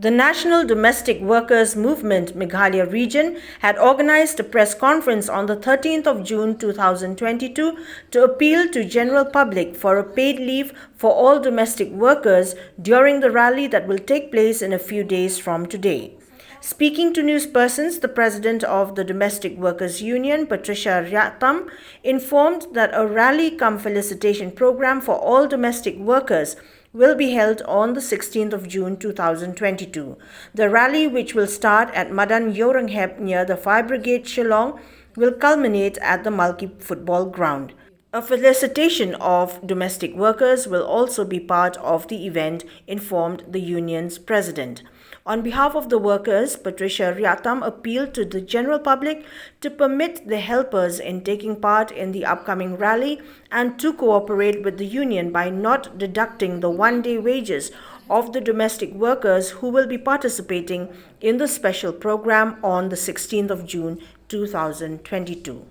The National Domestic Workers Movement Meghalaya Region had organized a press conference on the 13th of June 2022 to appeal to general public for a paid leave for all domestic workers during the rally that will take place in a few days from today. Speaking to newspersons, the president of the Domestic Workers Union, Patricia Ryatam, informed that a rally cum felicitation program for all domestic workers will be held on the 16th of June 2022. The rally, which will start at Madan Yorangheb near the Fire Brigade Shillong, will culminate at the Malki football ground. A felicitation of domestic workers will also be part of the event, informed the union's president. On behalf of the workers, Patricia Ryatam appealed to the general public to permit the helpers in taking part in the upcoming rally and to cooperate with the union by not deducting the one-day wages of the domestic workers who will be participating in the special program on the 16th of June 2022.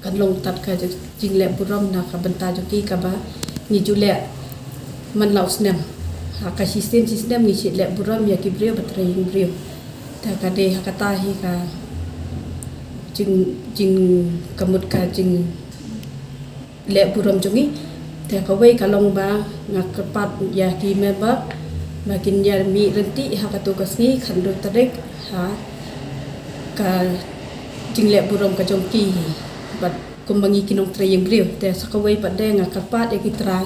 kan long tat ka jing le buram na ka banta jo ki ka ba ni ju le man lau snem ha ka system ni chi le buram ya ki brio batre ing brio ta ka de ha ka ta hi ka jing kamut ka jing le buram jo ngi ta ka wei ka long ba nga ka pat ya ki member makin ya mi renti ha ka to ka sni khan do tarek ha ka jing le buram ka jong ki but kumbangi kinong trayeng brio te sakaway padeng kapat eki try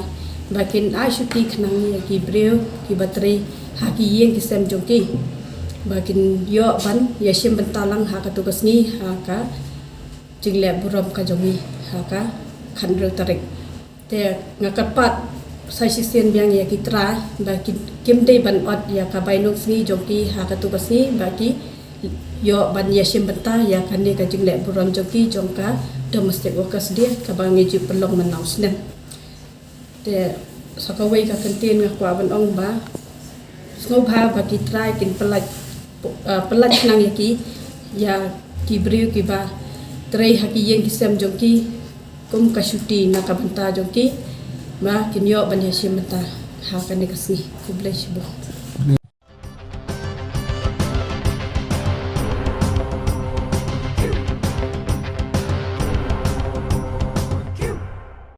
bakin I shuti khnang ki brio ki batri ha ki yeng ki sem jongki bakin yo ban yashim bentalang ha ka tugas ni ha ka jingle buram ka jongi ha ka khandro tarik te ngakapat sai sisen biang ya ki try bakin kimdei ban ot ya ka bainok ni jongki ha ka tugas ni baki yo ban yashim benta ya kan ni ka jingle buram jongki jongka domestic workers dia ka bangi ji pelong manaus nem te sakawai ka kantin nga kwa ban ong ba snobha ba ki try kin pelaj nang yaki ya ki briu ki ba tray ha ki yeng ki sem jong ki kum ka shuti na ka banta jong ki ma kin yo ban ya shimta ha ka ne kasni ku bless bu